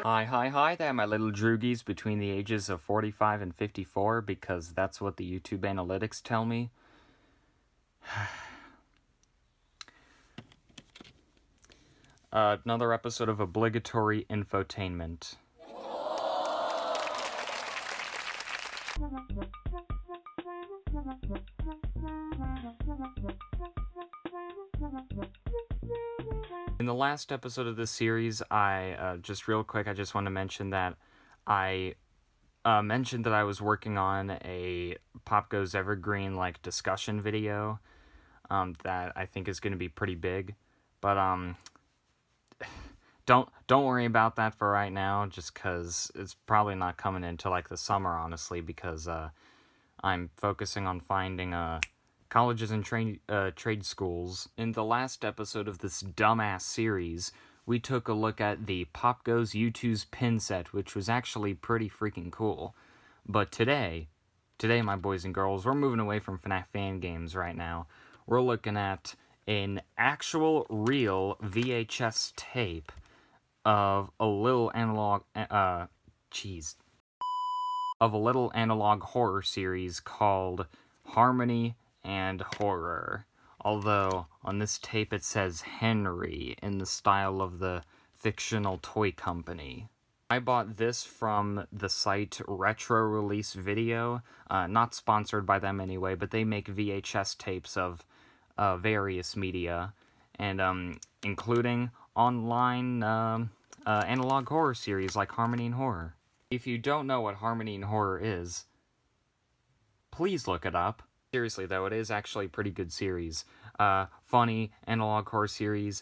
Hi there, my little droogies between the ages of 45 and 54, because that's what the YouTube analytics tell me. Another episode of obligatory infotainment. In the last episode of this series, just real quick, I just want to mention that I mentioned that I was working on a Pop Goes Evergreen discussion video that I think is going to be pretty big, but don't worry about that for right now, just because it's probably not coming until the summer, honestly, because I'm focusing on finding colleges and trade schools. In the last episode of this dumbass series, we took a look at the Pop Goes U2's pin set, which was actually pretty freaking cool. But today, my boys and girls, we're moving away from FNAF fan games right now. We're looking at an actual, real VHS tape of a little analog, horror series called Harmony and Horror. Although, on this tape it says Henry in the style of the fictional toy company. I bought this from the site Retro Release Video, not sponsored by them anyway, but they make VHS tapes of various media, and including online analog horror series like Harmony Horror. If you don't know what Harmony Horror is, please look it up. Seriously though, it is actually a pretty good series. Funny analog horror series,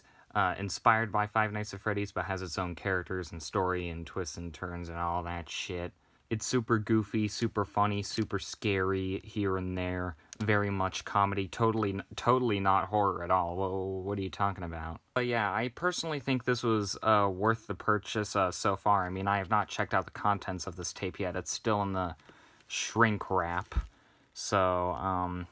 inspired by Five Nights at Freddy's, but has its own characters and story and twists and turns and all that shit. It's super goofy, super funny, super scary here and there. Very much comedy, totally not horror at all. Whoa, what are you talking about? But yeah, I personally think this was worth the purchase so far. I mean, I have not checked out the contents of this tape yet. It's still in the shrink wrap. So,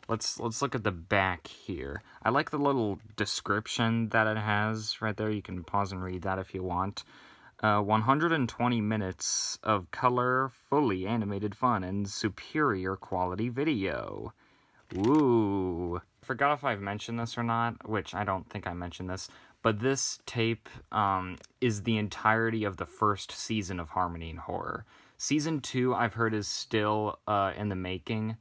let's look at the back here. I like the little description that it has right there. You can pause and read that if you want. 120 minutes of color, fully animated fun, and superior quality video. Ooh. I forgot if I've mentioned this or not, which I don't think I mentioned this, but this tape is the entirety of the first season of Harmony Horror. Season 2, I've heard, is still in the making.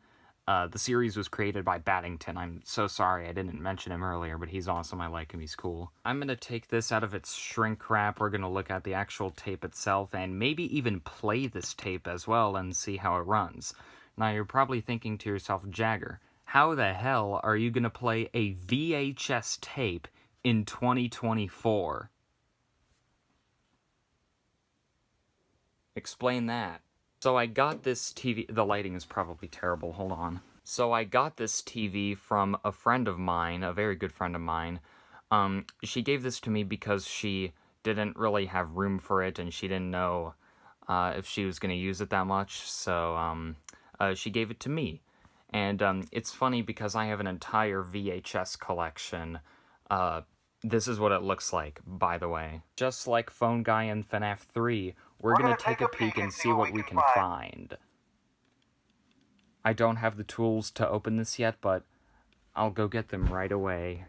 The series was created by Baddington. I'm so sorry I didn't mention him earlier, but he's awesome. I like him. He's cool. I'm going to take this out of its shrink wrap. We're going to look at the actual tape itself and maybe even play this tape as well and see how it runs. Now, you're probably thinking to yourself, Jagger, how the hell are you going to play a VHS tape in 2024? Explain that. So I got this TV, the lighting is probably terrible, hold on. So I got this TV from a friend of mine, a very good friend of mine. She gave this to me because she didn't really have room for it, and she didn't know if she was going to use it that much, so she gave it to me. And it's funny because I have an entire VHS collection. This is what it looks like, by the way. Just like Phone Guy in FNAF 3, we're gonna take a peek and see what we can find. I don't have the tools to open this yet, but I'll go get them right away.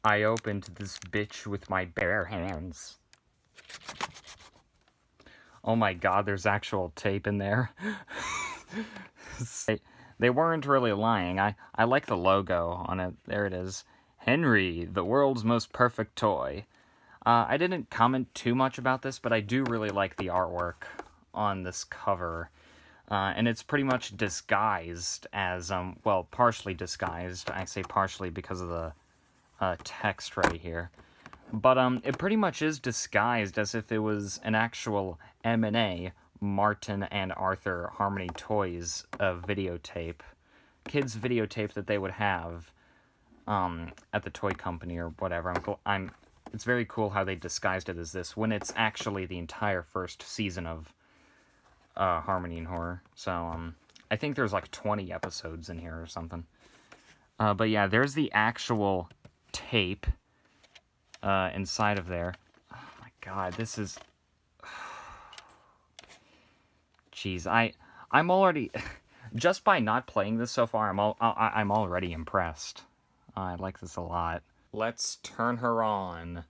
I opened this bitch with my bare hands. Oh my god, there's actual tape in there. They weren't really lying. I like the logo on it. There it is. Henry, the world's most perfect toy. I didn't comment too much about this, but I do really like the artwork on this cover. And it's pretty much disguised as, well, partially disguised. I say partially because of the text right here. But it pretty much is disguised as if it was an actual M&A, Martin and Arthur Harmony Toys videotape. Kids videotape that they would have at the toy company or whatever. it's very cool how they disguised it as this, when it's actually the entire first season of Harmony Horror. So, I think there's like 20 episodes in here or something. But yeah, there's the actual tape inside of there. Oh my god, this is... Jeez, I'm already... Just by not playing this so far, I'm already impressed. I like this a lot. Let's turn her on.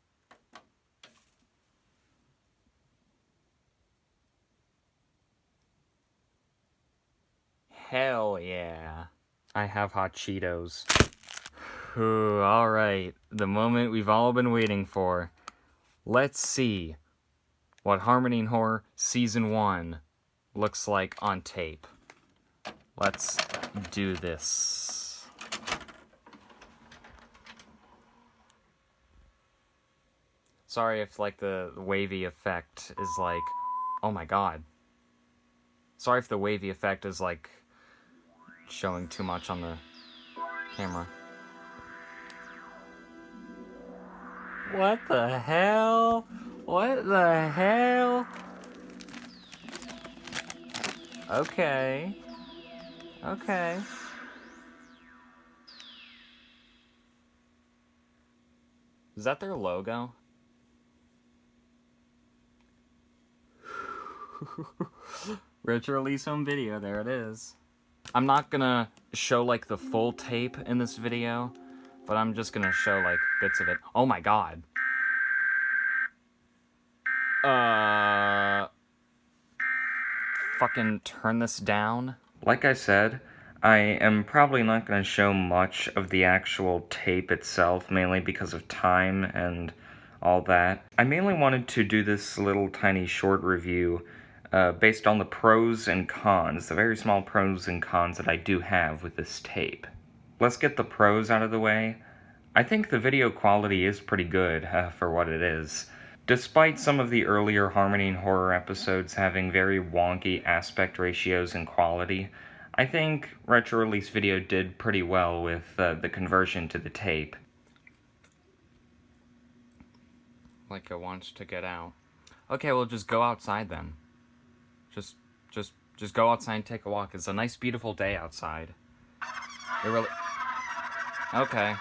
Hell yeah. I have hot Cheetos. Ooh, alright, the moment we've all been waiting for. Let's see what Harmony Horror Season 1 looks like on tape. Let's do this. Sorry if, like, the wavy effect is like... Oh my god. Sorry if the wavy effect is, like, showing too much on the camera. What the hell? What the hell? Okay. Okay. Is that their logo? Retro release home video, there it is. I'm not gonna show like the full tape in this video, but I'm just gonna show like bits of it. Oh my god. Fucking turn this down. Like I said, I am probably not gonna show much of the actual tape itself, mainly because of time and all that. I mainly wanted to do this little tiny short review based on the pros and cons, the very small pros and cons that I do have with this tape. Let's get the pros out of the way. I think the video quality is pretty good for what it is. Despite some of the earlier Harmony Horror episodes having very wonky aspect ratios and quality, I think Retro Release Video did pretty well with the conversion to the tape. Like it wants to get out. Okay, well just go outside then. Just go outside and take a walk. It's a nice, beautiful day outside. It really... Okay.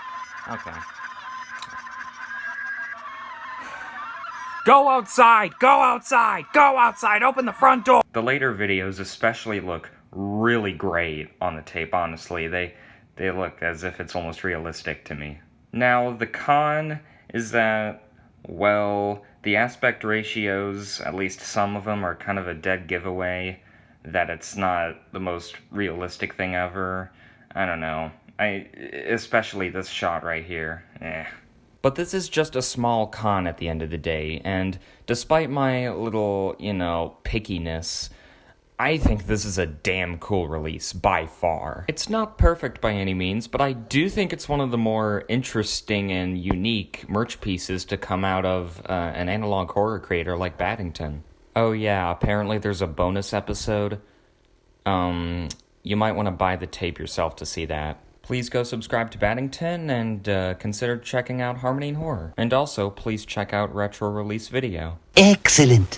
Go outside! Go outside! Go outside! Open the front door! The later videos especially look really great on the tape, honestly. They look as if it's almost realistic to me. Now, the con is that, well, the aspect ratios, at least some of them, are kind of a dead giveaway that it's not the most realistic thing ever. I don't know. Especially this shot right here. But this is just a small con at the end of the day, and despite my little, pickiness, I think this is a damn cool release, by far. It's not perfect by any means, but I do think it's one of the more interesting and unique merch pieces to come out of an analog horror creator like Baddington. Oh yeah, apparently there's a bonus episode. You might want to buy the tape yourself to see that. Please go subscribe to Baddington and consider checking out Harmony Horror. And also, please check out Retro Release Video. Excellent.